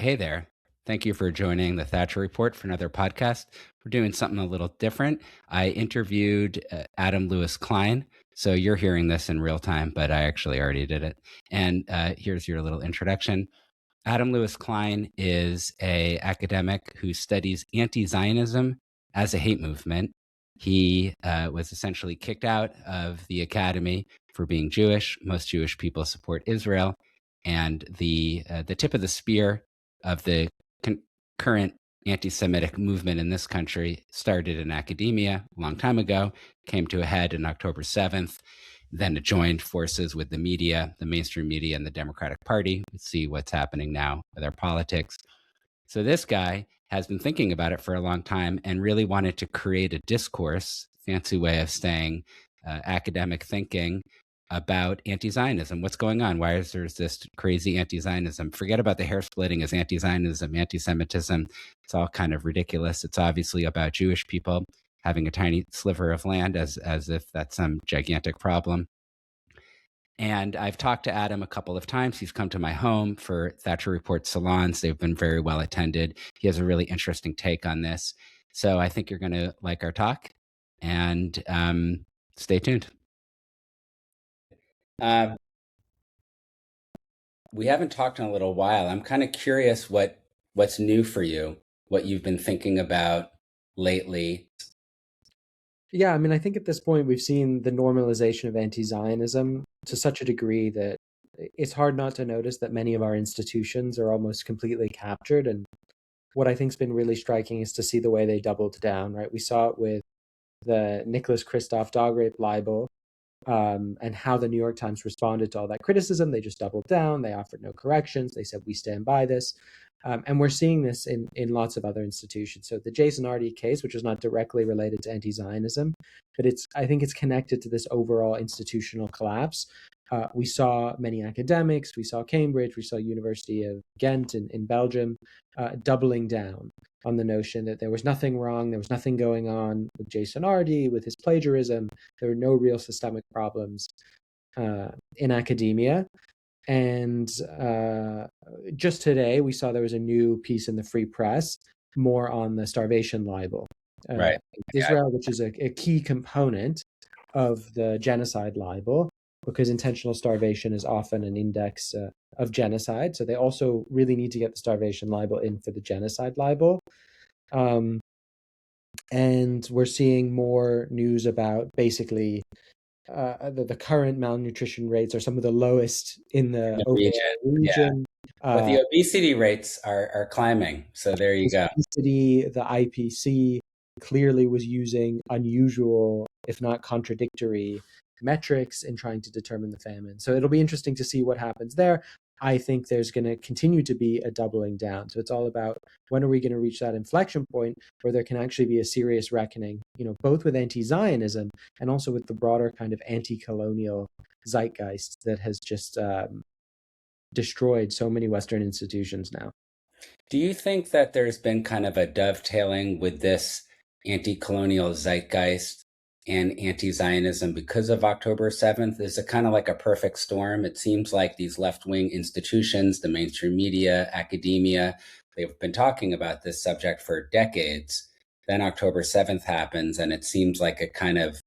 Hey there. Thank you for joining the Thatcher Report for another podcast. We're doing something a little different. I interviewed Adam-Louis Klein. So you're hearing this in real time, but I actually already did it. And here's your little introduction. Adam-Louis Klein is an academic who studies anti-Zionism as a hate movement. He was essentially kicked out of the academy for being Jewish. Most Jewish people support Israel. And the tip of the spear of the current anti-Semitic movement in this country started in academia a long time ago, came to a head on October 7th. Then it joined forces with the media, the mainstream media, and the Democratic Party. We see what's happening now with our politics. So this guy has been thinking about it for a long time and really wanted to create a discourse, fancy way of saying academic thinking about anti-Zionism. What's going on? Why is there this crazy anti-Zionism? Forget about the hair splitting as anti-Zionism, anti-Semitism. It's all kind of ridiculous. It's obviously about Jewish people having a tiny sliver of land as if that's some gigantic problem. And I've talked to Adam a couple of times. He's come to my home for Thatcher Report salons. They've been very well attended. He has a really interesting take on this. So I think you're going to like our talk, and stay tuned. We haven't talked in a little while. I'm kind of curious what's new for you, what you've been thinking about lately. Yeah, I mean, I think at this point we've seen the normalization of anti-Zionism to such a degree that it's hard not to notice that many of our institutions are almost completely captured. And what I think's been really striking is to see the way they doubled down, right? We saw it with the Nicholas Kristof dog rape libel, and how the New York Times responded to all that criticism. They just doubled down. They offered no corrections. They said, we stand by this. And we're seeing this in lots of other institutions. So the Jason Arty case, which is not directly related to anti-Zionism, but I think it's connected to this overall institutional collapse. We saw many academics, we saw Cambridge, we saw University of Ghent in Belgium, doubling down on the notion that there was nothing wrong, there was nothing going on with Jason Arty, with his plagiarism. There were no real systemic problems in academia. And just today, we saw there was a new piece in the Free Press, more on the starvation libel. Right. Israel, which is a key component of the genocide libel, because intentional starvation is often an index of genocide. So they also really need to get the starvation libel in for the genocide libel. And we're seeing more news about basically the current malnutrition rates are some of the lowest in the region. Yeah. But the obesity rates are climbing. So there you go. Obesity, the IPC clearly was using unusual, if not contradictory, metrics in trying to determine the famine. So it'll be interesting to see what happens there. I think there's going to continue to be a doubling down. So it's all about when are we going to reach that inflection point where there can actually be a serious reckoning, both with anti-Zionism and also with the broader kind of anti-colonial zeitgeist that has just destroyed so many Western institutions now. Do you think that there's been kind of a dovetailing with this anti-colonial zeitgeist and anti-Zionism because of October 7th? Is it kind of like a perfect storm? It seems like these left-wing institutions, the mainstream media, academia, they've been talking about this subject for decades. Then October 7th happens, and it seems like it kind of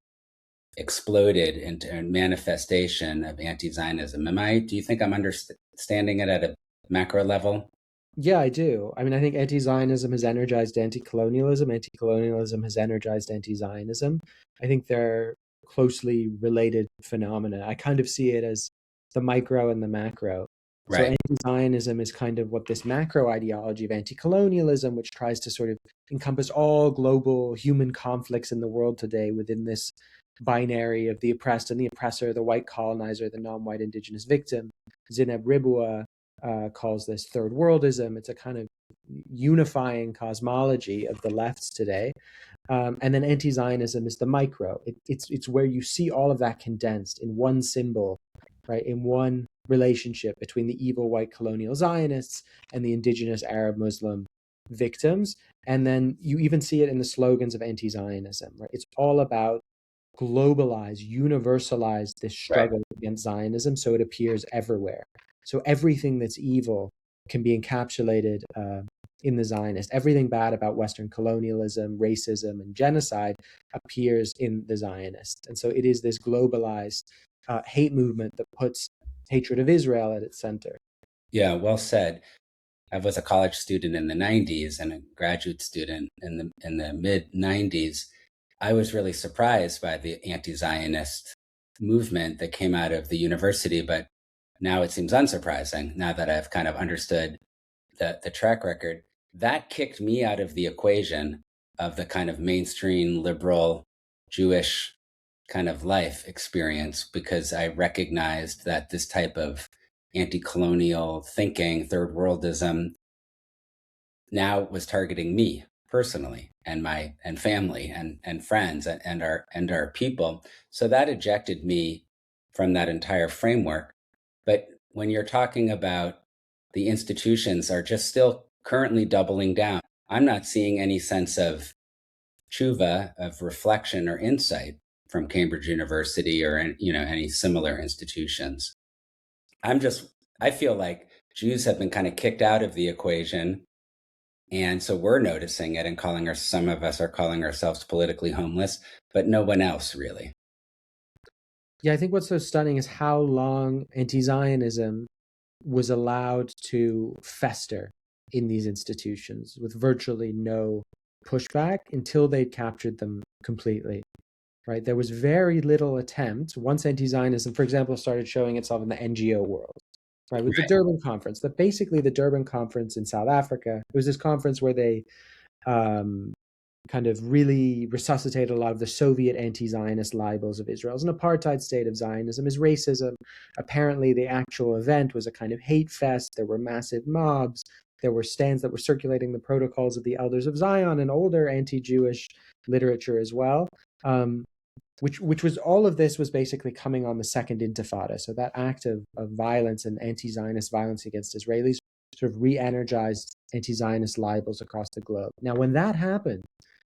exploded into a manifestation of anti-Zionism. Do you think I'm understanding it at a macro level? Yeah, I do. I mean, I think anti-Zionism has energized anti-colonialism. Anti-colonialism has energized anti-Zionism. I think they're closely related phenomena. I kind of see it as the micro and the macro. Right. So anti-Zionism is kind of what this macro ideology of anti-colonialism, which tries to sort of encompass all global human conflicts in the world today within this binary of the oppressed and the oppressor, the white colonizer, the non-white indigenous victim. Zineb Ribua calls this third worldism. It's a kind of unifying cosmology of the lefts today. And then anti-Zionism is the micro. It's where you see all of that condensed in one symbol, right? In one relationship between the evil white colonial Zionists and the indigenous Arab Muslim victims. And then you even see it in the slogans of anti-Zionism, right? It's all about globalize, universalize this struggle against Zionism so it appears everywhere. So everything that's evil can be encapsulated in the Zionist. Everything bad about Western colonialism, racism, and genocide appears in the Zionist. And so it is this globalized hate movement that puts hatred of Israel at its center. Yeah, well said. I was a college student in the 90s and a graduate student in the mid 90s. I was really surprised by the anti-Zionist movement that came out of the university, but now it seems unsurprising now that I've kind of understood the track record. That kicked me out of the equation of the kind of mainstream liberal Jewish kind of life experience, because I recognized that this type of anti-colonial thinking, third worldism, now was targeting me personally and my family and friends and our people. So that ejected me from that entire framework. But when you're talking about the institutions are just still currently doubling down, I'm not seeing any sense of tshuva, of reflection or insight from Cambridge University or any similar institutions. I feel like Jews have been kind of kicked out of the equation. And so we're noticing it and some of us are calling ourselves politically homeless, but no one else really. Yeah, I think what's so stunning is how long anti-Zionism was allowed to fester in these institutions with virtually no pushback until they'd captured them completely. Right? There was very little attempt once anti-Zionism, for example, started showing itself in the NGO world, right? With the Durban Conference, basically the Durban Conference in South Africa, it was this conference where they kind of really resuscitated a lot of the Soviet anti-Zionist libels of Israel as an apartheid state of Zionism, as racism. Apparently, the actual event was a kind of hate fest. There were massive mobs. There were stands that were circulating the protocols of the Elders of Zion and older anti-Jewish literature as well. Which was all of this was basically coming on the Second Intifada. So that act of violence and anti-Zionist violence against Israelis sort of re-energized anti-Zionist libels across the globe. Now, when that happened,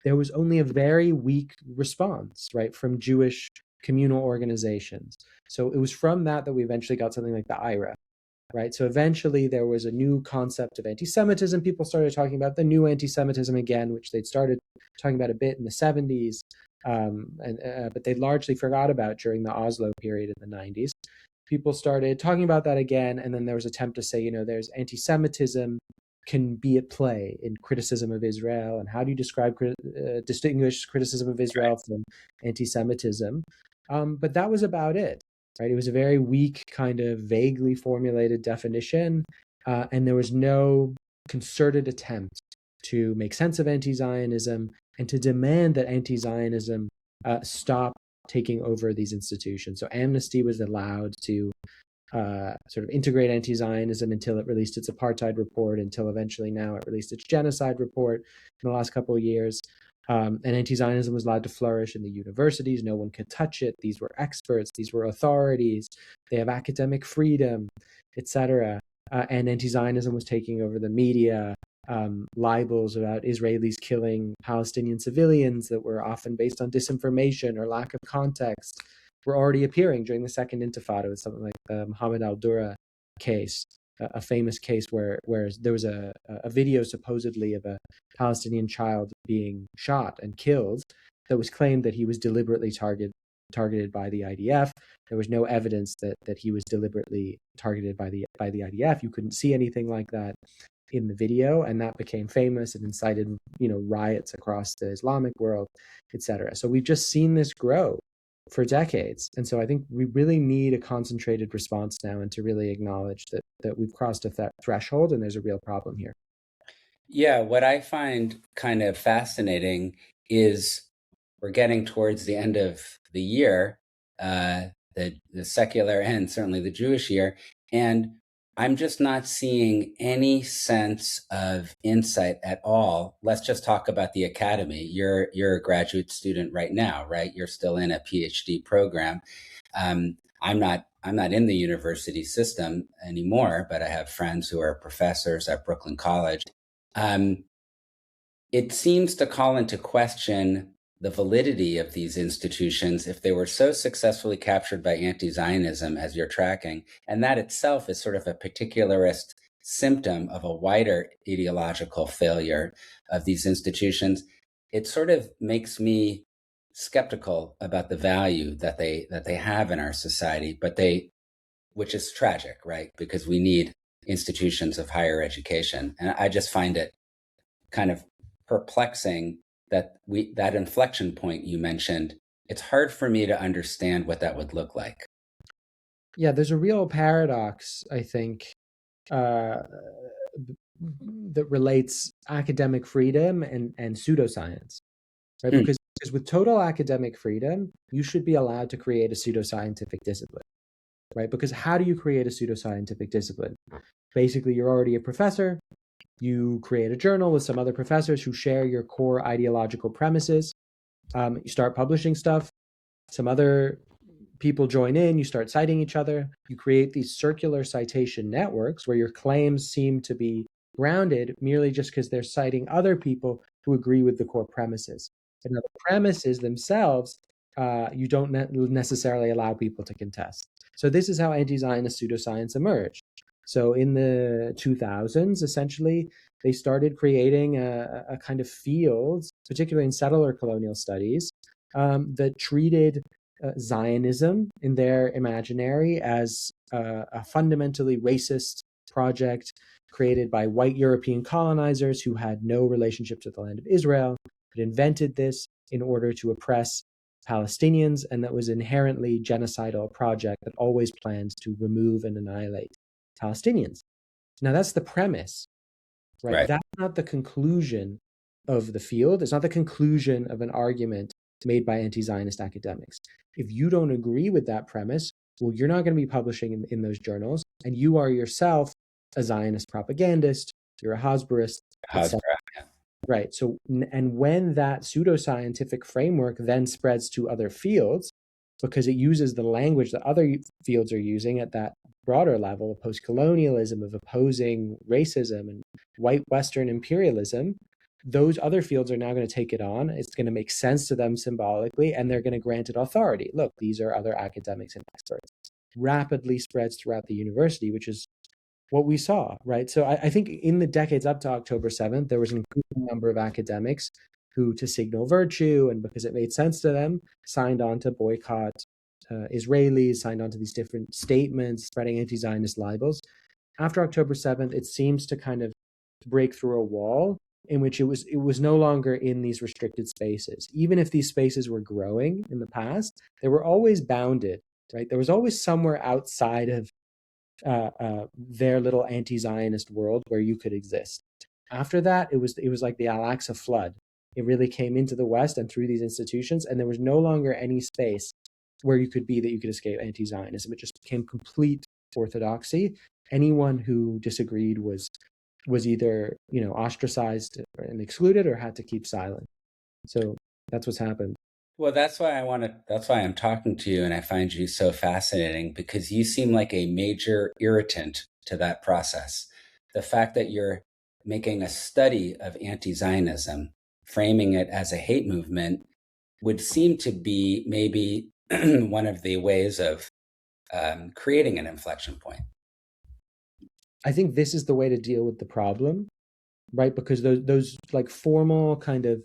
there was only a very weak response, right, from Jewish communal organizations. So it was from that we eventually got something like the IRA, right? So eventually there was a new concept of anti-Semitism. People started talking about the new anti-Semitism again, which they'd started talking about a bit in the 70s. But they largely forgot about during the Oslo period in the 90s. People started talking about that again, and then there was an attempt to say, there's anti-Semitism can be at play in criticism of Israel, and how do you distinguish criticism of Israel from anti-Semitism? But that was about it, right? It was a very weak, kind of vaguely formulated definition, and there was no concerted attempt to make sense of anti-Zionism and to demand that anti-Zionism stop taking over these institutions. So Amnesty was allowed to sort of integrate anti-Zionism until it released its apartheid report, until eventually now it released its genocide report in the last couple of years. And anti-Zionism was allowed to flourish in the universities. No one could touch it. These were experts. These were authorities. They have academic freedom, etc. And anti-Zionism was taking over the media. Libels about Israelis killing Palestinian civilians that were often based on disinformation or lack of context were already appearing during the Second Intifada, with something like the Mohammed al-Dura case, a famous case where there was a video supposedly of a Palestinian child being shot and killed that was claimed that he was deliberately targeted by the IDF. There was no evidence that he was deliberately targeted by the IDF. You couldn't see anything like that in the video, and that became famous and incited riots across the Islamic world, etc. So we've just seen this grow for decades, and so I think we really need a concentrated response now, and to really acknowledge that we've crossed a threshold and there's a real problem here. Yeah, what I find kind of fascinating is we're getting towards the end of the year, the secular and certainly the Jewish year, and I'm just not seeing any sense of insight at all. Let's just talk about the academy. You're a graduate student right now, right? You're still in a PhD program. I'm not in the university system anymore, but I have friends who are professors at Brooklyn College. It seems to call into question the validity of these institutions if they were so successfully captured by anti-Zionism as you're tracking. And that itself is sort of a particularist symptom of a wider ideological failure of these institutions, it sort of makes me skeptical about the value that they have in our society, which is tragic, right? Because we need institutions of higher education. And I just find it kind of perplexing that that inflection point you mentioned, it's hard for me to understand what that would look like. Yeah, there's a real paradox, I think, uh, that relates academic freedom and pseudoscience, right? Hmm. Because with total academic freedom, you should be allowed to create a pseudoscientific discipline, right? Because how do you create a pseudoscientific discipline? Basically, you're already a professor. You create a journal with some other professors who share your core ideological premises. You start publishing stuff. Some other people join in. You start citing each other. You create these circular citation networks where your claims seem to be grounded merely just because they're citing other people who agree with the core premises. And the premises themselves, you don't necessarily allow people to contest. So this is how anti-Zionist pseudoscience emerged. So in the 2000s, essentially, they started creating a kind of field, particularly in settler colonial studies, that treated Zionism in their imaginary as a fundamentally racist project created by white European colonizers who had no relationship to the land of Israel, but invented this in order to oppress Palestinians, and that was inherently genocidal project that always planned to remove and annihilate Palestinians. Now that's the premise, right? Right. That's not the conclusion of the field. It's not the conclusion of an argument made by anti-Zionist academics. If you don't agree with that premise, well, you're not going to be publishing in those journals, and you are yourself a Zionist propagandist, you're a Hasbroist, etc. Right. So, and when that pseudoscientific framework then spreads to other fields, because it uses the language that other fields are using at that broader level of post-colonialism, of opposing racism and white Western imperialism, those other fields are now going to take it on. It's going to make sense to them symbolically, and they're going to grant it authority. Look, these are other academics and experts. Rapidly spreads throughout the university, which is what we saw, right? So I think in the decades up to October 7th, there was an increasing number of academics who, to signal virtue and because it made sense to them, signed on to boycott Israelis, signed on to these different statements, spreading anti-Zionist libels. After October 7th, it seems to kind of break through a wall in which it was no longer in these restricted spaces. Even if these spaces were growing in the past, they were always bounded, right? There was always somewhere outside of their little anti-Zionist world where you could exist. After that, it was like the Al-Aqsa flood. It really came into the West and through these institutions, and there was no longer any space where you could be that you could escape anti-Zionism. It just became complete orthodoxy. Anyone who disagreed was either ostracized and excluded or had to keep silent. So that's what's happened. Well, that's why I'm talking to you, and I find you so fascinating because you seem like a major irritant to that process. The fact that you're making a study of anti-Zionism, framing it as a hate movement, would seem to be maybe one of the ways of creating an inflection point. I think this is the way to deal with the problem, right? Because those like formal kind of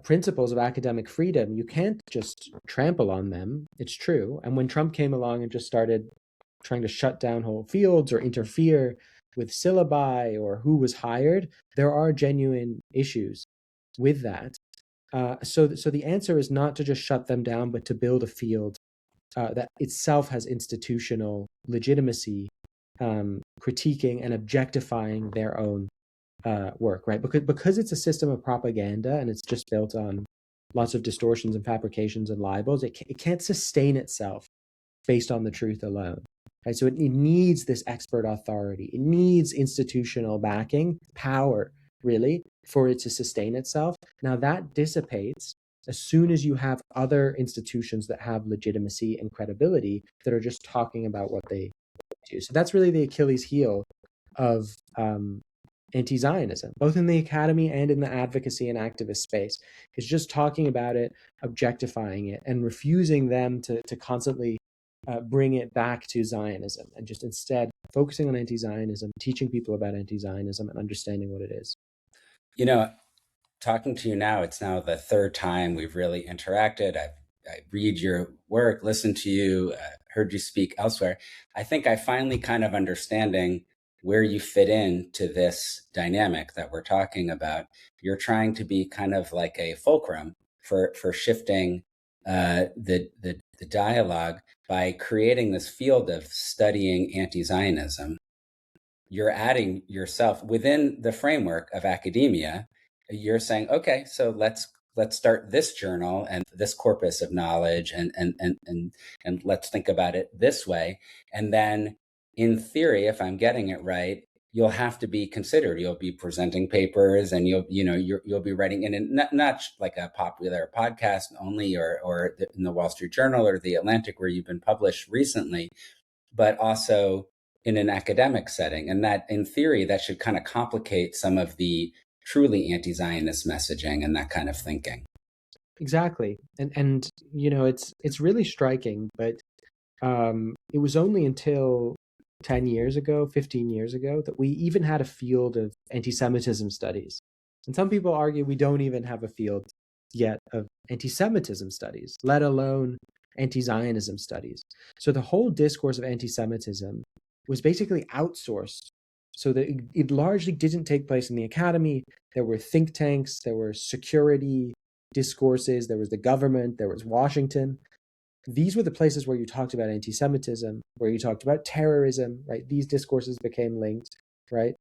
principles of academic freedom, you can't just trample on them. It's true. And when Trump came along and just started trying to shut down whole fields or interfere with syllabi or who was hired, there are genuine issues with that. So the answer is not to just shut them down, but to build a field that itself has institutional legitimacy, critiquing and objectifying their own work, right? Because it's a system of propaganda and it's just built on lots of distortions and fabrications and libels, it can't sustain itself based on the truth alone. Right? So it needs this expert authority. It needs institutional backing, power, really, for it to sustain itself. Now that dissipates as soon as you have other institutions that have legitimacy and credibility that are just talking about what they do. So that's really the Achilles heel of anti-Zionism, both in the academy and in the advocacy and activist space. It's just talking about it, objectifying it, and refusing them to constantly bring it back to Zionism and just instead focusing on anti-Zionism, teaching people about anti-Zionism and understanding what it is. Talking to you now, it's now the third time we've really interacted. I read your work, listened to you, heard you speak elsewhere. I think I finally kind of understanding where you fit into this dynamic that we're talking about. You're trying to be kind of like a fulcrum for shifting the dialogue by creating this field of studying anti-Zionism. You're adding yourself within the framework of academia. You're saying, okay, so let's start this journal and this corpus of knowledge and let's think about it this way. And then in theory, if I'm getting it right, you'll have to be considered. You'll be presenting papers and you'll be writing in not like a popular podcast only or in the Wall Street Journal or the Atlantic where you've been published recently, but also in an academic setting. And that in theory, that should kind of complicate some of the truly anti-Zionist messaging and that kind of thinking. Exactly. And it's really striking, but it was only until 10 years ago, 15 years ago, that we even had a field of anti-Semitism studies. And some people argue we don't even have a field yet of anti-Semitism studies, let alone anti-Zionism studies. So the whole discourse of anti-Semitism was basically outsourced so that it largely didn't take place in the academy. There were think tanks, there were security discourses, there was the government, there was Washington. These were the places where you talked about anti-Semitism, where you talked about terrorism, right? These discourses became linked, right?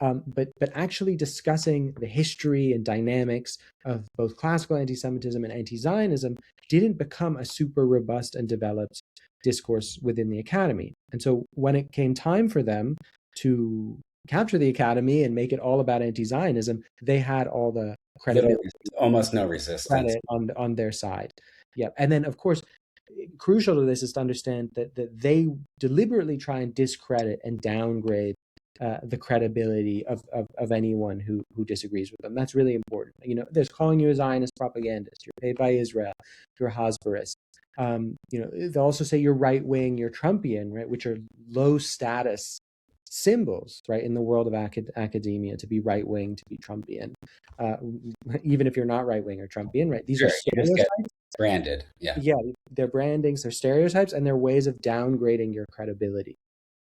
But actually discussing the history and dynamics of both classical anti-Semitism and anti-Zionism didn't become a super robust and developed discourse within the academy. And so when it came time for them to capture the academy and make it all about anti-Zionism, they had all the credibility, almost no resistance on their side. Yeah, and then of course, crucial to this is to understand that they deliberately try and discredit and downgrade the credibility of anyone who disagrees with them. That's really important. There's calling you a Zionist propagandist. You're paid by Israel. You're a Hasbarist. They also say you're right wing. You're Trumpian, right? Which are low status symbols, right, in the world of academia. To be right wing, to be Trumpian, even if you're not right wing or Trumpian, right? These are stereotypes. Branded, yeah, they're brandings, they're stereotypes, and they're ways of downgrading your credibility.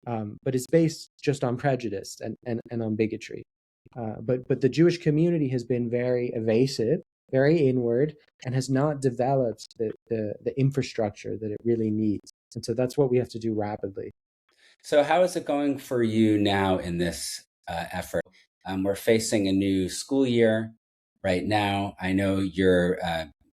But it's based just on prejudice and on bigotry. But the Jewish community has been very evasive, very inward, and has not developed the infrastructure that it really needs. And so that's what we have to do rapidly. So how is it going for you now in this effort? We're facing a new school year right now. I know you're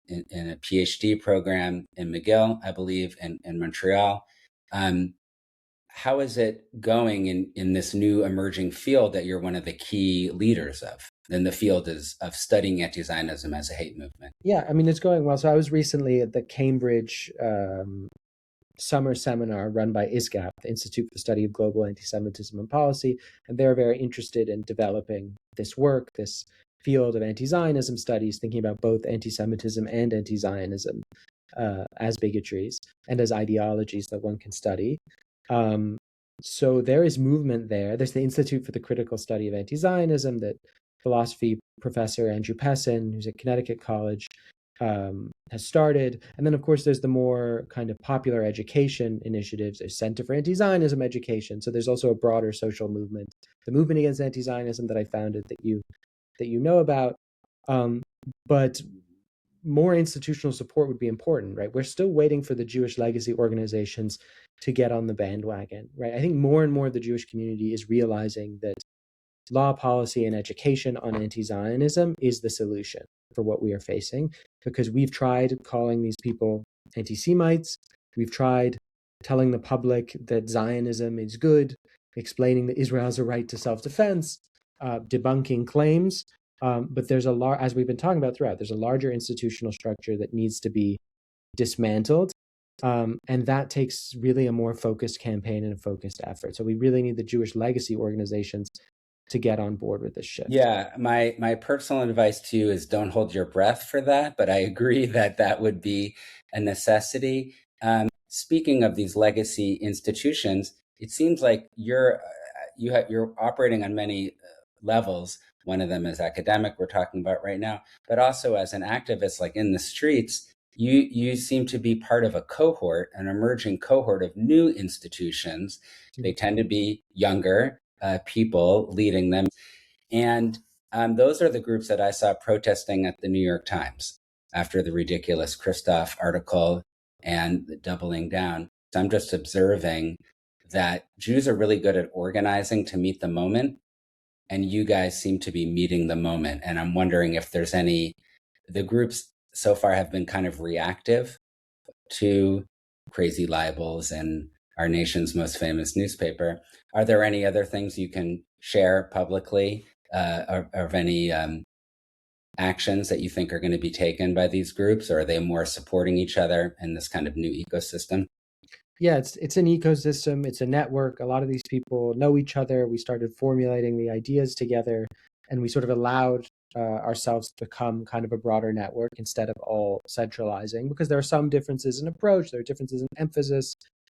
in a PhD program in McGill, I believe, in Montreal. How is it going in this new emerging field that you're one of the key leaders of? In the field of studying anti-Zionism as a hate movement. Yeah, I mean, it's going well. So I was recently at the Cambridge summer seminar run by ISGAP, the Institute for the Study of Global Anti-Semitism and Policy, and they're very interested in developing this work, this field of anti-Zionism studies, thinking about both anti-Semitism and anti-Zionism as bigotries and as ideologies that one can study. So there is movement there. There's the Institute for the Critical Study of Anti-Zionism that philosophy professor Andrew Pessin, who's at Connecticut College, has started. And then, of course, there's the more kind of popular education initiatives. There's Center for Anti-Zionism Education. So there's also a broader social movement, the movement against anti-Zionism that I founded that you know about. But more institutional support would be important, right? We're still waiting for the Jewish legacy organizations to get on the bandwagon, right? I think more and more of the Jewish community is realizing that law, policy, and education on anti-Zionism is the solution for what we are facing, because we've tried calling these people anti-Semites. We've tried telling the public that Zionism is good, explaining that Israel has a right to self-defense, debunking claims. But there's as we've been talking about throughout, there's a larger institutional structure that needs to be dismantled. And that takes really a more focused campaign and a focused effort. So we really need the Jewish legacy organizations to get on board with this shift. Yeah, my personal advice to you is don't hold your breath for that, but I agree that would be a necessity. speaking of these legacy institutions, it seems like you're operating on many levels. One of them is academic, we're talking about right now, but also as an activist, like in the streets, you seem to be part of a cohort, an emerging cohort of new institutions. They tend to be younger people leading them. And those are the groups that I saw protesting at the New York Times after the ridiculous Christoph article and the doubling down. So I'm just observing that Jews are really good at organizing to meet the moment, and you guys seem to be meeting the moment. And I'm wondering if there's the groups so far have been kind of reactive to crazy libels and our nation's most famous newspaper. Are there any other things you can share publicly of any actions that you think are going to be taken by these groups, or are they more supporting each other in this kind of new ecosystem? Yeah, it's an ecosystem. It's a network. A lot of these people know each other. We started formulating the ideas together, and we sort of allowed ourselves to become kind of a broader network instead of all centralizing, because there are some differences in approach. There are differences in emphasis.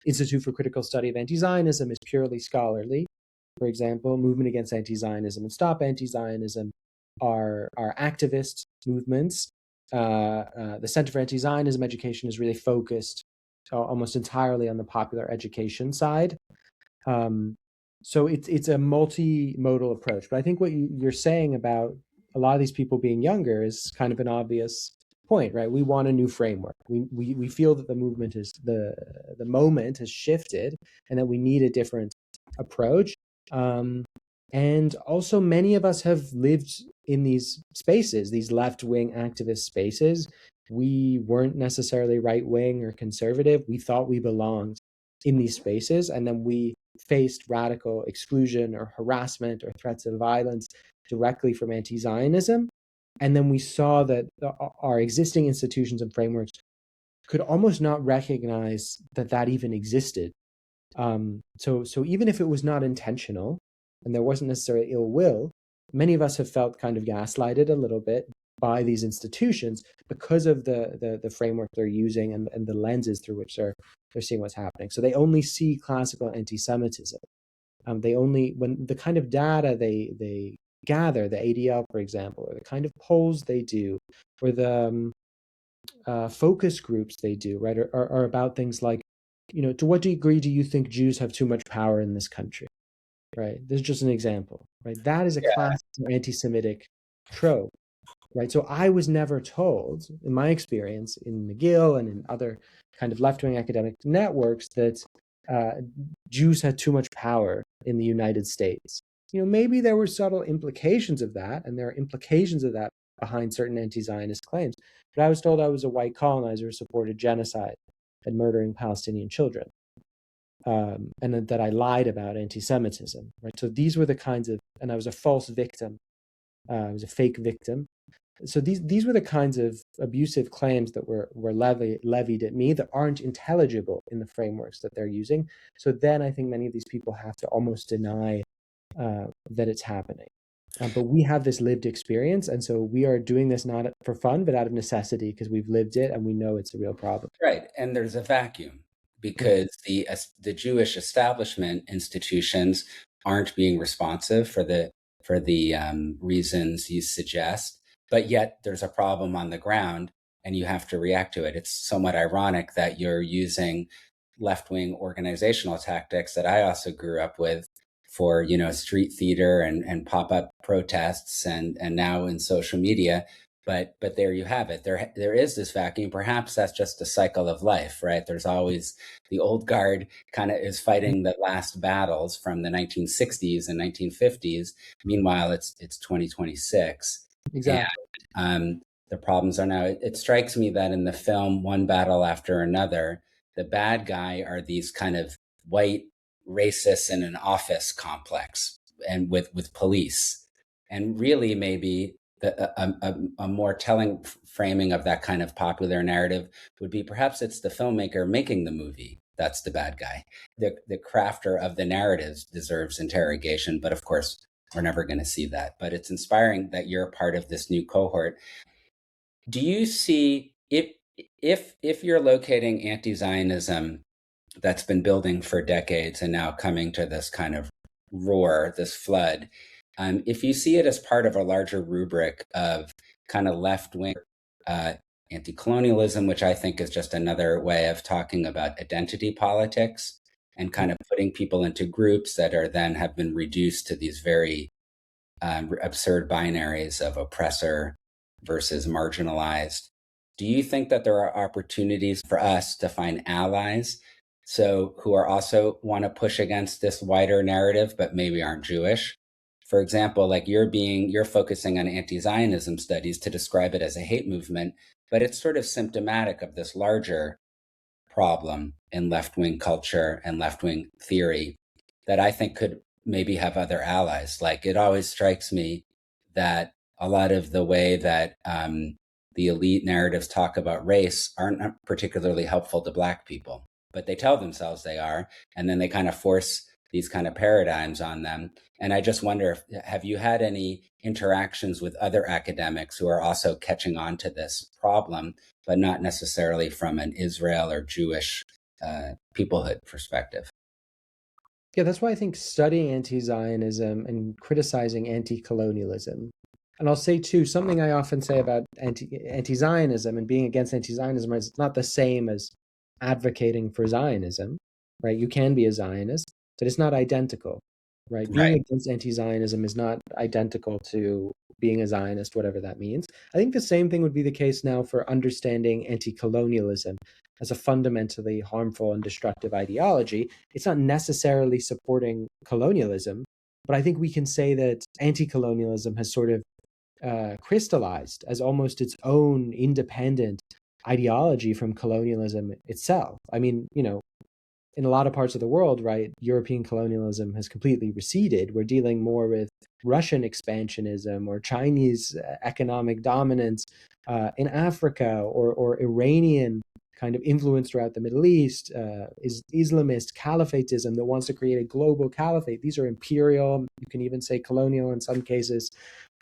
Institute for Critical Study of Anti-Zionism is purely scholarly. For example, Movement Against Anti-Zionism and Stop Anti-Zionism are activist movements. The Center for Anti-Zionism Education is really focused almost entirely on the popular education side. So it's a multimodal approach. But I think what you're saying about a lot of these people being younger is kind of an obvious point, right? We want a new framework. We feel that the movement is the moment has shifted, and that we need a different approach. And also, many of us have lived in these spaces, these left-wing activist spaces. We weren't necessarily right-wing or conservative. We thought we belonged in these spaces, and then we faced radical exclusion or harassment or threats of violence directly from anti-Zionism. And then we saw that our existing institutions and frameworks could almost not recognize that even existed. So even if it was not intentional and there wasn't necessarily ill will, many of us have felt kind of gaslighted a little bit by these institutions because of the framework they're using and the lenses through which they're seeing what's happening. So they only see classical anti-Semitism. They only, when the kind of data they gather, the ADL, for example, or the kind of polls they do, or the focus groups they do, right, are about things like, to what degree do you think Jews have too much power in this country? Right. This is just an example, right? That is a classic anti-Semitic trope, right? So I was never told, in my experience in McGill and in other kind of left-wing academic networks, that Jews had too much power in the United States. Maybe there were subtle implications of that, and there are implications of that behind certain anti-Zionist claims. But I was told I was a white colonizer who supported genocide and murdering Palestinian children. And that I lied about anti-Semitism, right? So these were the kinds of, and I was a false victim. I was a fake victim. So these were the kinds of abusive claims that were levied at me that aren't intelligible in the frameworks that they're using. So then I think many of these people have to almost deny that it's happening. But we have this lived experience, and so we are doing this not for fun, but out of necessity, because we've lived it and we know it's a real problem. Right, and there's a vacuum because the Jewish establishment institutions aren't being responsive for the reasons you suggest, but yet there's a problem on the ground, and you have to react to it. It's somewhat ironic that you're using left-wing organizational tactics that I also grew up with for street theater and pop-up protests and now in social media. But there you have it. There is this vacuum. Perhaps that's just a cycle of life, right? There's always the old guard kind of is fighting the last battles from the 1960s and 1950s. Meanwhile, it's 2026. Exactly. And the problems are now. It strikes me that in the film One Battle After Another, the bad guy are these kind of white racists in an office complex and with police. And really, maybe a more telling framing of that kind of popular narrative would be perhaps it's the filmmaker making the movie that's the bad guy. The crafter of the narratives deserves interrogation, but of course, we're never going to see that. But it's inspiring that you're a part of this new cohort. Do you see, if you're locating anti-Zionism that's been building for decades and now coming to this kind of roar, this flood, if you see it as part of a larger rubric of kind of left-wing uh, anti-colonialism, which I think is just another way of talking about identity politics and kind of putting people into groups that are then have been reduced to these very absurd binaries of oppressor versus marginalized. Do you think that there are opportunities for us to find allies so who are also want to push against this wider narrative but maybe aren't Jewish? For example, like you're focusing on anti-Zionism studies to describe it as a hate movement, but it's sort of symptomatic of this larger problem in left-wing culture and left-wing theory that I think could maybe have other allies. Like it always strikes me that a lot of the way that the elite narratives talk about race aren't particularly helpful to Black people, but they tell themselves they are, and then they kind of force these kind of paradigms on them. And I just wonder, have you had any interactions with other academics who are also catching on to this problem, but not necessarily from an Israel or Jewish peoplehood perspective? Yeah, that's why I think studying anti-Zionism and criticizing anti-colonialism. And I'll say too, something I often say about anti-Zionism and being against anti-Zionism is not the same as advocating for Zionism, right? You can be a Zionist, but it's not identical, right? Being Right. against anti-Zionism is not identical to being a Zionist, whatever that means. I think the same thing would be the case now for understanding anti-colonialism as a fundamentally harmful and destructive ideology. It's not necessarily supporting colonialism, but I think we can say that anti-colonialism has sort of crystallized as almost its own independent ideology from colonialism itself. I mean, in a lot of parts of the world, right, European colonialism has completely receded. We're dealing more with Russian expansionism or Chinese economic dominance in Africa, or Iranian kind of influence throughout the Middle East, is Islamist caliphatism that wants to create a global caliphate. These are imperial, you can even say colonial in some cases,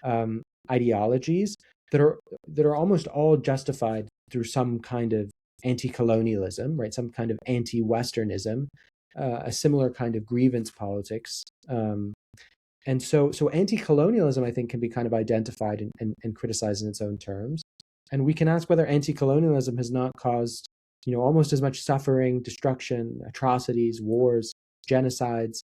um, ideologies that are almost all justified through some kind of anti-colonialism, right? Some kind of anti-Westernism, a similar kind of grievance politics. And so anti-colonialism, I think, can be kind of identified and criticized in its own terms. And we can ask whether anti-colonialism has not caused, almost as much suffering, destruction, atrocities, wars, genocides,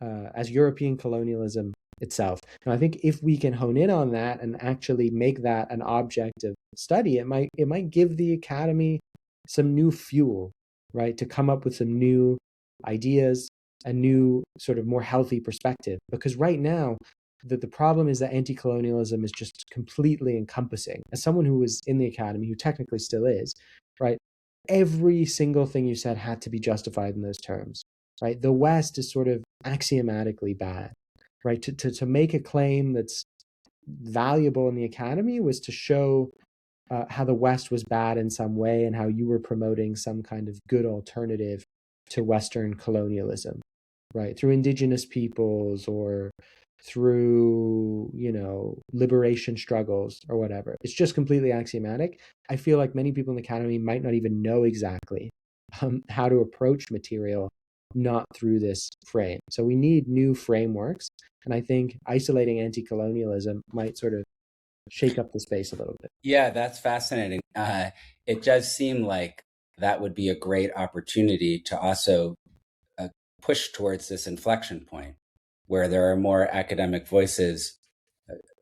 as European colonialism itself. And I think if we can hone in on that and actually make that an object of study, it might give the academy some new fuel, right, to come up with some new ideas, a new sort of more healthy perspective. Because right now, the problem is that anti-colonialism is just completely encompassing. As someone who was in the academy, who technically still is, right, every single thing you said had to be justified in those terms, right? The West is sort of axiomatically bad, right? To make a claim that's valuable in the academy was to show how the West was bad in some way and how you were promoting some kind of good alternative to Western colonialism, right? Through indigenous peoples or through, liberation struggles or whatever. It's just completely axiomatic. I feel like many people in the academy might not even know exactly how to approach material not through this frame. So we need new frameworks. And I think isolating anti-colonialism might sort of shake up the space a little bit. Yeah, that's fascinating. It does seem like that would be a great opportunity to also uh, push towards this inflection point where there are more academic voices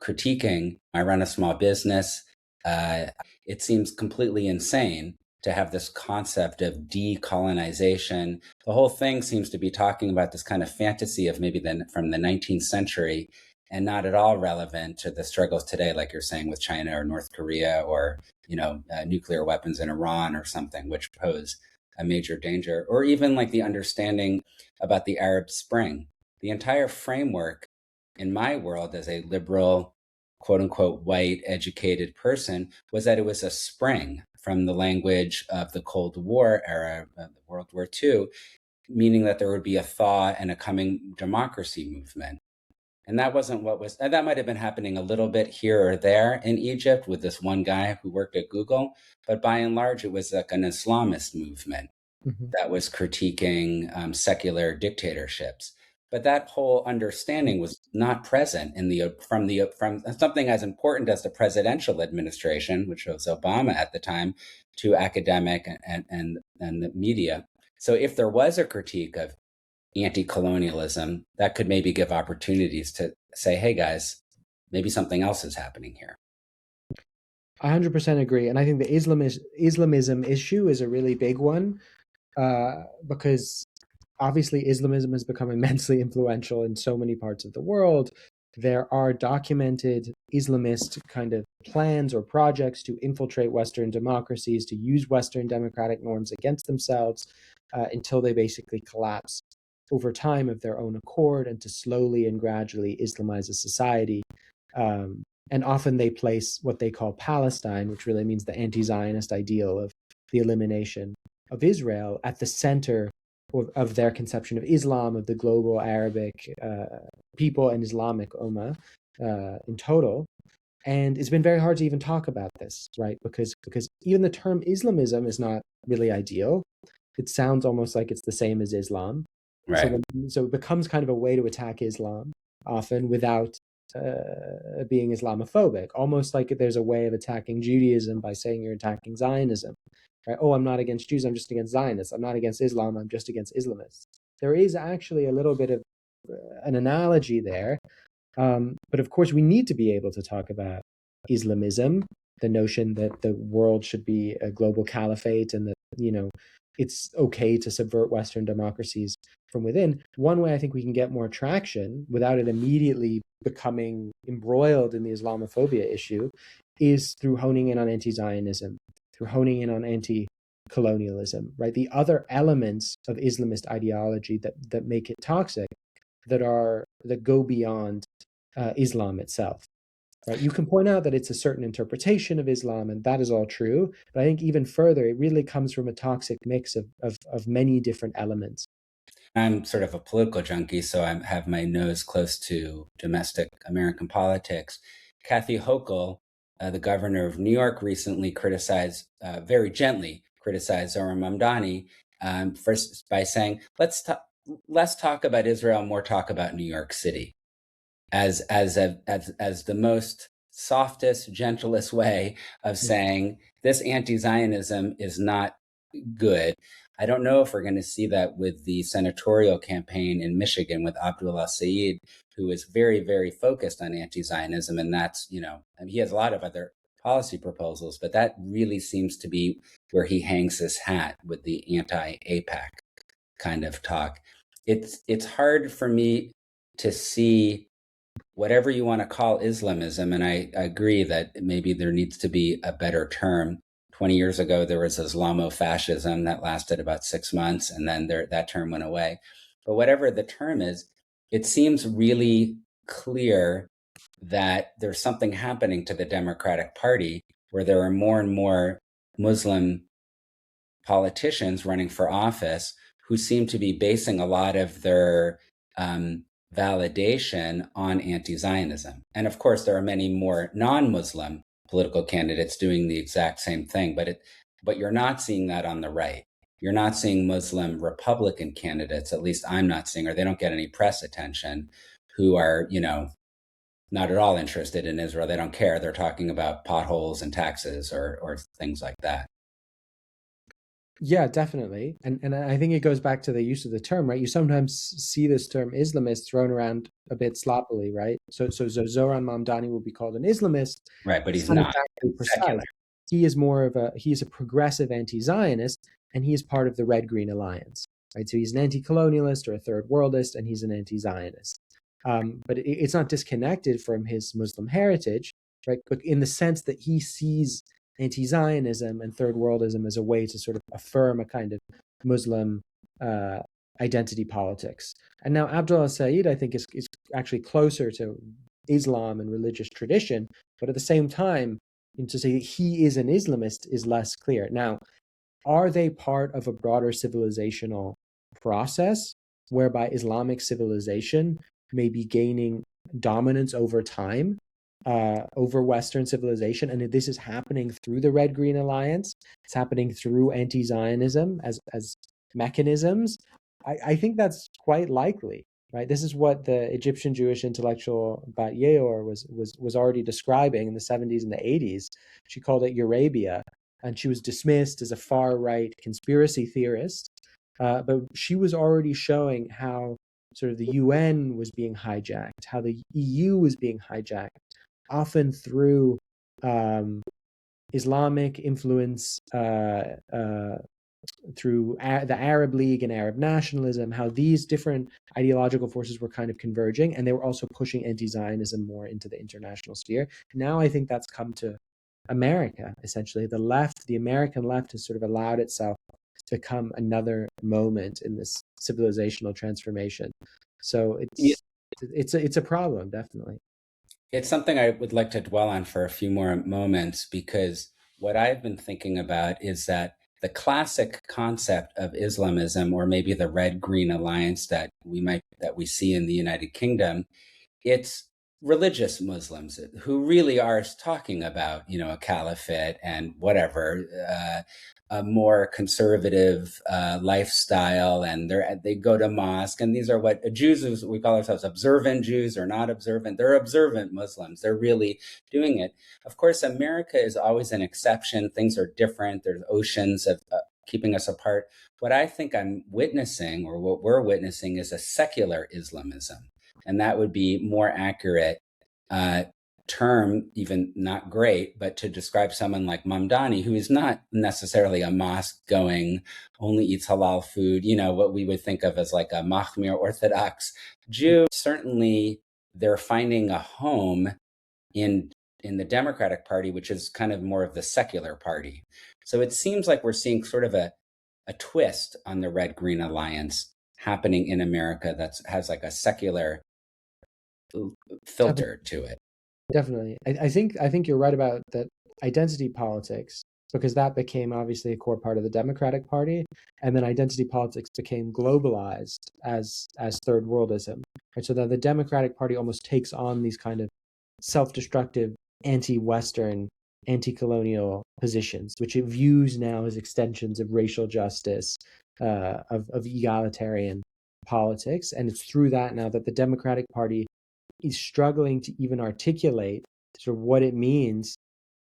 critiquing. I run a small business. Uh, it seems completely insane to have this concept of decolonization. The whole thing seems to be talking about this kind of fantasy of maybe from the 19th century and not at all relevant to the struggles today, like you're saying with China or North Korea or nuclear weapons in Iran or something, which pose a major danger, or even like the understanding about the Arab Spring. The entire framework in my world as a liberal, quote unquote, white, educated person was that it was a spring from the language of the Cold War era, World War II, meaning that there would be a thaw and a coming democracy movement. And that wasn't what was, and that might have been happening a little bit here or there in Egypt with this one guy who worked at Google. But by and large, it was like an Islamist movement that was critiquing secular dictatorships. But that whole understanding was not present in from something as important as the presidential administration, which was Obama at the time, to academic and the media. So if there was a critique of anti-colonialism, that could maybe give opportunities to say, hey guys, maybe something else is happening here. 100% agree. And I think the Islamism issue is a really big one, because obviously Islamism has become immensely influential in so many parts of the world. There are documented Islamist kind of plans or projects to infiltrate Western democracies, to use Western democratic norms against themselves, until they basically collapse over time of their own accord, and to slowly and gradually Islamize a society. And often they place what they call Palestine, which really means the anti-Zionist ideal of the elimination of Israel, at the center of their conception of Islam, of the global Arabic people and Islamic Ummah in total. And it's been very hard to even talk about this, right? Because even the term Islamism is not really ideal. It sounds almost like it's the same as Islam. Right. So it becomes kind of a way to attack Islam, often without being Islamophobic, almost like there's a way of attacking Judaism by saying you're attacking Zionism. Right? Oh, I'm not against Jews, I'm just against Zionists. I'm not against Islam, I'm just against Islamists. There is actually a little bit of an analogy there. But of course, we need to be able to talk about Islamism, the notion that the world should be a global caliphate, and that, it's okay to subvert Western democracies from within. One way I think we can get more traction without it immediately becoming embroiled in the Islamophobia issue is through honing in on anti-Zionism, through honing in on anti-colonialism, right? The other elements of Islamist ideology that make it toxic, that go beyond Islam itself. Right? You can point out that it's a certain interpretation of Islam, and that is all true. But I think even further, it really comes from a toxic mix of many different elements. I'm sort of a political junkie, so I have my nose close to domestic American politics. Kathy Hochul, the governor of New York, recently very gently criticized Zohran Mamdani first by saying, less talk about Israel, more talk about New York City, as the most softest, gentlest way of saying this anti-Zionism is not good. I don't know if we're going to see that with the senatorial campaign in Michigan with Abdullah Saeed, who is very, very focused on anti-Zionism. And that's, he has a lot of other policy proposals, but that really seems to be where he hangs his hat with the anti-AIPAC kind of talk. It's hard for me to see whatever you want to call Islamism, and I agree that maybe there needs to be a better term. 20 years ago, there was Islamofascism that lasted about 6 months, and then that term went away. But whatever the term is, it seems really clear that there's something happening to the Democratic Party where there are more and more Muslim politicians running for office who seem to be basing a lot of their validation on anti-Zionism. And of course, there are many more non-Muslim political candidates doing the exact same thing, but you're not seeing that on the right. You're not seeing Muslim Republican candidates, at least I'm not seeing, or they don't get any press attention, who are, not at all interested in Israel. They don't care. They're talking about potholes and taxes or things like that. Yeah, definitely. And I think it goes back to the use of the term, right? You sometimes see this term Islamist thrown around a bit sloppily, right? So Zohran Mamdani will be called an Islamist. Right, but he's not exactly precise. secular. He is he's a progressive anti-Zionist, and he is part of the Red-Green Alliance, right? So he's an anti-colonialist or a third worldist, and he's an anti-Zionist. But it's not disconnected from his Muslim heritage, right? But in the sense that he sees anti-Zionism and third worldism as a way to sort of affirm a kind of Muslim identity politics. And now Abdullah Saeed, I think, is actually closer to Islam and religious tradition, but at the same time, to say that he is an Islamist is less clear. Now, are they part of a broader civilizational process whereby Islamic civilization may be gaining dominance over time, over Western civilization. And this is happening through the Red-Green Alliance. It's happening through anti-Zionism as mechanisms. I think that's quite likely, right? This is what the Egyptian Jewish intellectual Bat Yeor was already describing in the 70s and the 80s. She called it Eurabia, and she was dismissed as a far-right conspiracy theorist. But she was already showing how sort of the UN was being hijacked, how the EU was being hijacked, often through Islamic influence, through the Arab League and Arab nationalism, how these different ideological forces were kind of converging, and they were also pushing anti-Zionism more into the international sphere. Now I think that's come to America, essentially. The left, the American left, has sort of allowed itself to become another moment in this civilizational transformation. So it's a problem, definitely. It's something I would like to dwell on for a few more moments, because what I've been thinking about is that the classic concept of Islamism, or maybe the Red-Green Alliance that we see in the United Kingdom, it's religious Muslims who really are talking about, a caliphate and whatever, a more conservative lifestyle, and they go to mosque, and these are what Jews, we call ourselves observant Jews or not observant. They're observant Muslims. They're really doing it. Of course, America is always an exception. Things are different. There's oceans of keeping us apart. What I think I'm witnessing, or what we're witnessing, is a secular Islamism. And that would be more accurate term, even not great, but to describe someone like Mamdani, who is not necessarily a mosque-going, only eats halal food, what we would think of as like a Mahmir Orthodox Jew. Certainly, they're finding a home in the Democratic Party, which is kind of more of the secular party. So it seems like we're seeing sort of a twist on the Red-Green Alliance happening in America that has like a secular filter to it. Definitely. I think you're right about that identity politics, because that became obviously a core part of the Democratic Party, and then identity politics became globalized as third worldism. Right? So that the Democratic Party almost takes on these kind of self-destructive, anti-Western, anti-colonial positions, which it views now as extensions of racial justice, of egalitarian politics. And it's through that now that the Democratic Party is struggling to even articulate sort of what it means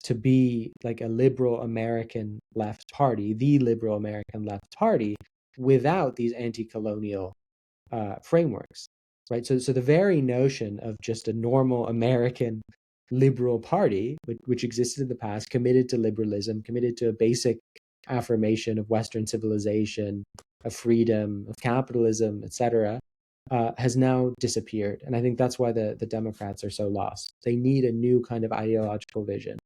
to be like a liberal American left party, the liberal American left party, without these anti-colonial frameworks, right? So the very notion of just a normal American liberal party, which existed in the past, committed to liberalism, committed to a basic affirmation of Western civilization, of freedom, of capitalism, etc., has now disappeared. And I think that's why the Democrats are so lost. They need a new kind of ideological vision.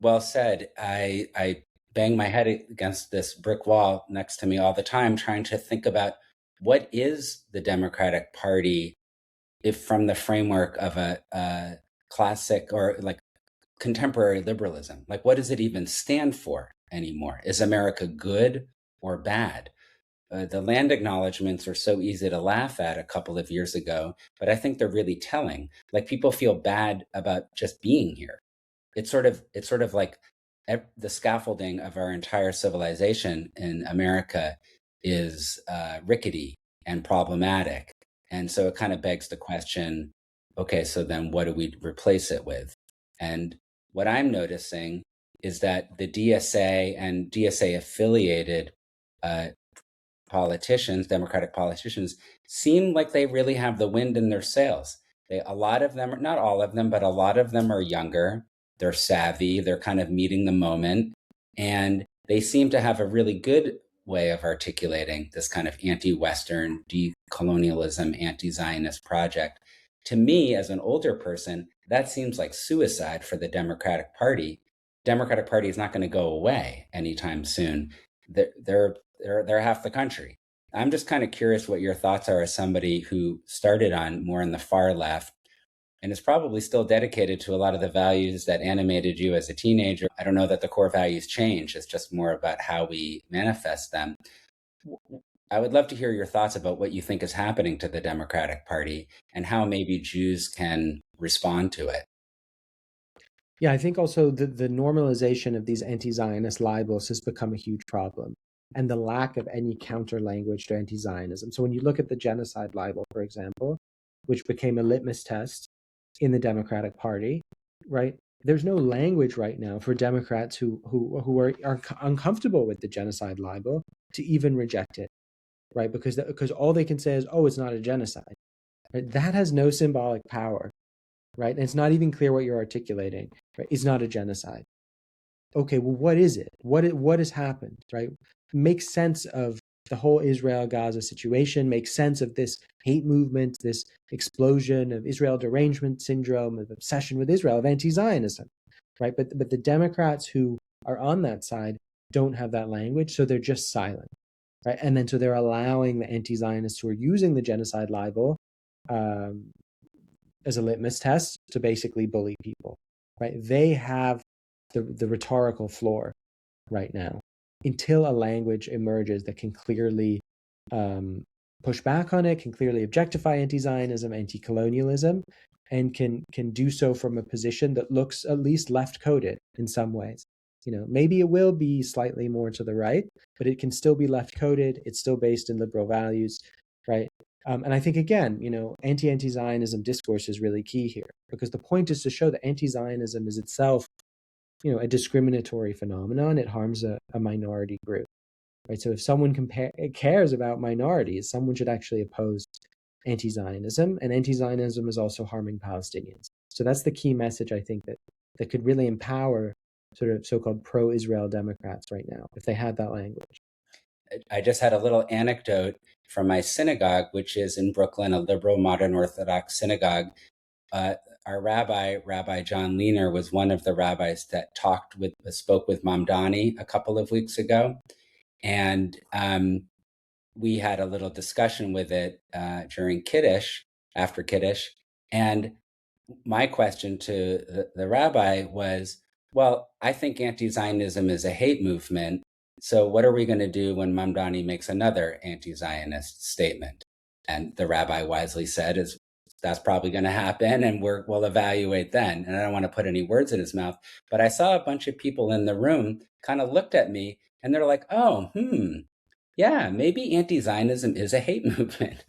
Well said. I bang my head against this brick wall next to me all the time, trying to think about what is the Democratic Party, if from the framework of a classic or like contemporary liberalism. Like, what does it even stand for anymore? Is America good or bad? The land acknowledgements are so easy to laugh at a couple of years ago, but I think they're really telling. Like, people feel bad about just being here. It's sort of like the scaffolding of our entire civilization in America is rickety and problematic. And so it kind of begs the question, okay, so then what do we replace it with? And what I'm noticing is that the DSA and DSA affiliated politicians, Democratic politicians, seem like they really have the wind in their sails. A lot of them, not all of them, but a lot of them are younger. They're savvy. They're kind of meeting the moment. And they seem to have a really good way of articulating this kind of anti-Western, decolonialism, anti-Zionist project. To me, as an older person, that seems like suicide for the Democratic Party. Democratic Party is not going to go away anytime soon. They're half the country. I'm just kind of curious what your thoughts are as somebody who started on more in the far left and is probably still dedicated to a lot of the values that animated you as a teenager. I don't know that the core values change. It's just more about how we manifest them. I would love to hear your thoughts about what you think is happening to the Democratic Party and how maybe Jews can respond to it. Yeah, I think also the normalization of these anti-Zionist libels has become a huge problem, and the lack of any counter language to anti-Zionism. So when you look at the genocide libel, for example, which became a litmus test in the Democratic Party, right? There's no language right now for Democrats who are uncomfortable with the genocide libel to even reject it, right? Because all they can say is, "Oh, it's not a genocide." Right? That has no symbolic power, right? And it's not even clear what you're articulating, right? It's not a genocide. Okay, well, what is it? What has happened, right? Make sense of the whole Israel-Gaza situation, make sense of this hate movement, this explosion of Israel derangement syndrome, of obsession with Israel, of anti-Zionism, right? But the Democrats who are on that side don't have that language, so they're just silent, right? And then so they're allowing the anti-Zionists who are using the genocide libel um, as a litmus test to basically bully people, right? They have the rhetorical floor right now until a language emerges that can clearly push back on it, can clearly objectify anti-Zionism, anti-colonialism, and can do so from a position that looks at least left-coded in some ways. You know, maybe it will be slightly more to the right, but it can still be left-coded. It's still based in liberal values, right? And I think, again, you know, anti-Zionism discourse is really key here, because the point is to show that anti-Zionism is itself, you know, a discriminatory phenomenon. It harms a minority group, right? So if someone cares about minorities, someone should actually oppose anti-Zionism, and anti-Zionism is also harming Palestinians. So that's the key message, I think, that could really empower sort of so-called pro-Israel Democrats right now, if they had that language. I just had a little anecdote from my synagogue, which is in Brooklyn, a liberal modern Orthodox synagogue. Uh, our rabbi, Rabbi John Leaner, was one of the rabbis that spoke with Mamdani a couple of weeks ago, and we had a little discussion with it during Kiddush, after Kiddush, and my question to the rabbi was, well, I think anti-Zionism is a hate movement. So what are we going to do when Mamdani makes another anti-Zionist statement? And the rabbi wisely said, "Is that's probably going to happen, and we'll evaluate then." And I don't want to put any words in his mouth, but I saw a bunch of people in the room kind of looked at me, and they're like, "Oh, yeah, maybe anti-Zionism is a hate movement."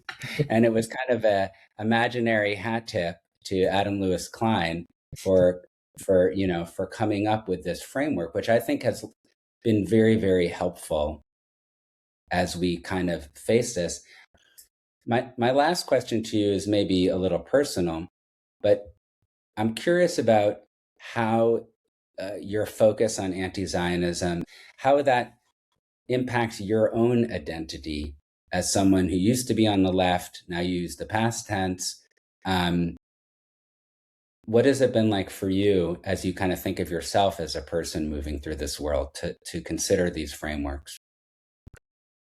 And it was kind of a imaginary hat tip to Adam-Louis Klein for for coming up with this framework, which I think has been very, very helpful as we kind of face this. My last question to you is maybe a little personal, but I'm curious about how your focus on anti-Zionism, how that impacts your own identity as someone who used to be on the left, now you use the past tense. Um, what has it been like for you as you kind of think of yourself as a person moving through this world to consider these frameworks?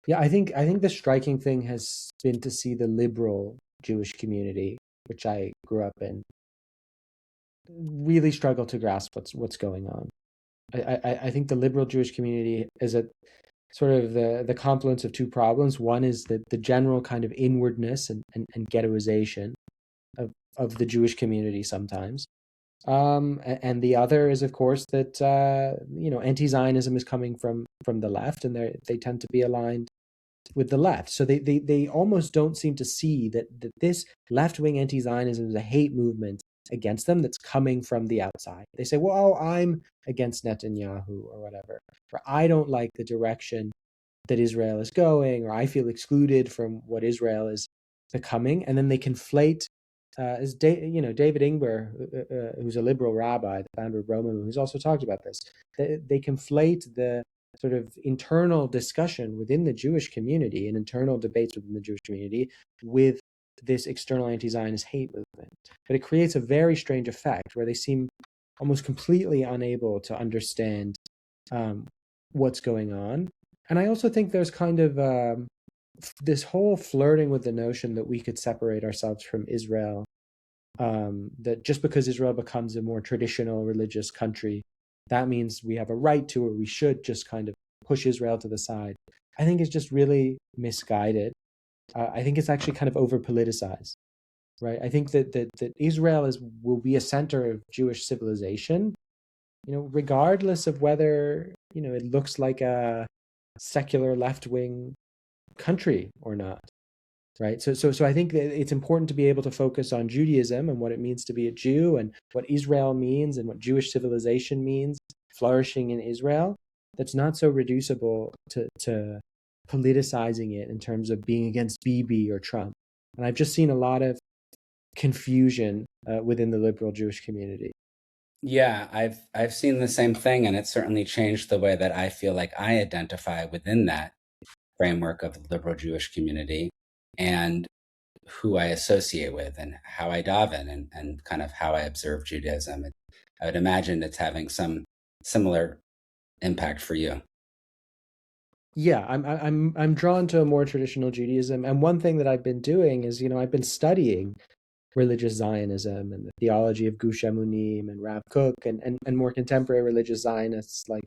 Yeah, I think the striking thing has been to see the liberal Jewish community, which I grew up in, really struggle to grasp what's going on. I think the liberal Jewish community is a sort of the confluence of two problems. One is the general kind of inwardness and ghettoization of the Jewish community sometimes. And the other is, of course, that you know, anti-Zionism is coming from the left, and they tend to be aligned with the left. So they almost don't seem to see that this left-wing anti-Zionism is a hate movement against them that's coming from the outside. They say, well, I'm against Netanyahu or whatever, or I don't like the direction that Israel is going, or I feel excluded from what Israel is becoming. And then they conflate, David Ingber, who's a liberal rabbi, the founder of Roma, who's also talked about this. They conflate the sort of internal discussion within the Jewish community and internal debates within the Jewish community with this external anti-Zionist hate movement. But it creates a very strange effect where they seem almost completely unable to understand what's going on. And I also think there's kind of this whole flirting with the notion that we could separate ourselves from Israel, that just because Israel becomes a more traditional religious country, that means we have a right to, or we should just kind of push Israel to the side. I think is just really misguided. I think it's actually kind of over politicized, right? I think that Israel will be a center of Jewish civilization, regardless of whether, it looks like a secular left wing country or not, right? So I think that it's important to be able to focus on Judaism and what it means to be a Jew and what Israel means and what Jewish civilization means, flourishing in Israel. That's not so reducible to politicizing it in terms of being against Bibi or Trump. And I've just seen a lot of confusion within the liberal Jewish community. Yeah, I've seen the same thing, and it's certainly changed the way that I feel like I identify within that framework of the liberal Jewish community and who I associate with and how I daven and kind of how I observe Judaism. I would imagine it's having some similar impact for you. Yeah, I'm drawn to a more traditional Judaism, and one thing that I've been doing is, I've been studying religious Zionism and the theology of Gush Emunim and Rav Kook and more contemporary religious Zionists like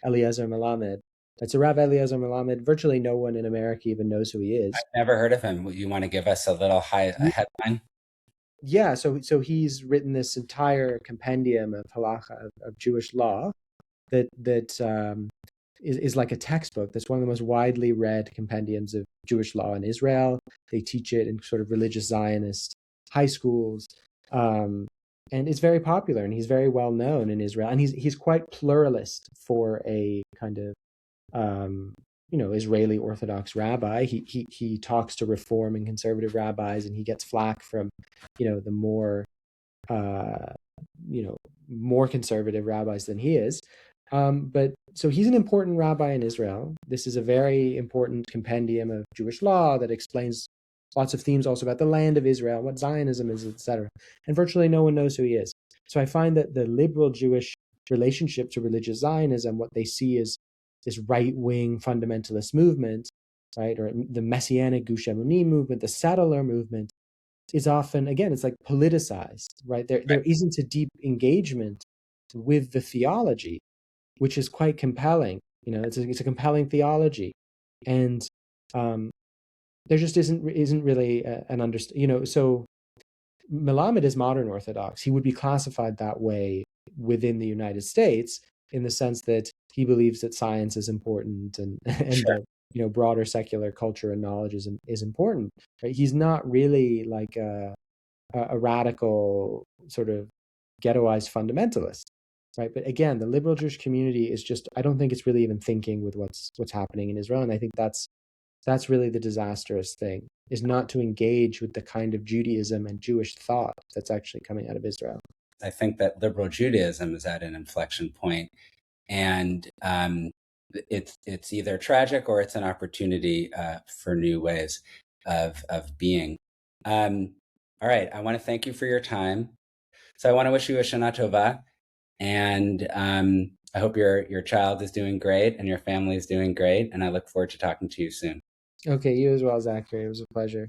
Eliezer Melamed. So Rav Eliezer Melamed, virtually no one in America even knows who he is. I've never heard of him. You want to give us a little a headline? Yeah, so he's written this entire compendium of halacha of Jewish law that is like a textbook. That's one of the most widely read compendiums of Jewish law in Israel. They teach it in sort of religious Zionist high schools, and it's very popular. And he's very well known in Israel. And he's quite pluralist for a kind of Israeli Orthodox rabbi. He talks to Reform and conservative rabbis, and he gets flack from the more more conservative rabbis than he is. But so he's an important rabbi in Israel. This is a very important compendium of Jewish law that explains lots of themes also about the land of Israel, what Zionism is, etc. And virtually no one knows who he is. So I find that the liberal Jewish relationship to religious Zionism, what they see is this right-wing fundamentalist movement, right, or the Messianic Gush Emunim movement, the settler movement, is often, again, it's like politicized, right? There isn't a deep engagement with the theology, which is quite compelling. It's a compelling theology, and there just isn't really an understanding. So Melamed is modern Orthodox. He would be classified that way within the United States in the sense that he believes that science is important and Sure. that broader secular culture and knowledge is important. Right? He's not really like a radical sort of ghettoized fundamentalist. Right. But again, the liberal Jewish community is just, I don't think it's really even thinking with what's happening in Israel. And I think that's really the disastrous thing, is not to engage with the kind of Judaism and Jewish thought that's actually coming out of Israel. I think that liberal Judaism is at an inflection point, and it's either tragic or it's an opportunity for new ways of being. All right, I want to thank you for your time. So I want to wish you a Shana Tova. And I hope your child is doing great and your family is doing great. And I look forward to talking to you soon. Okay, you as well, Zachary. It was a pleasure.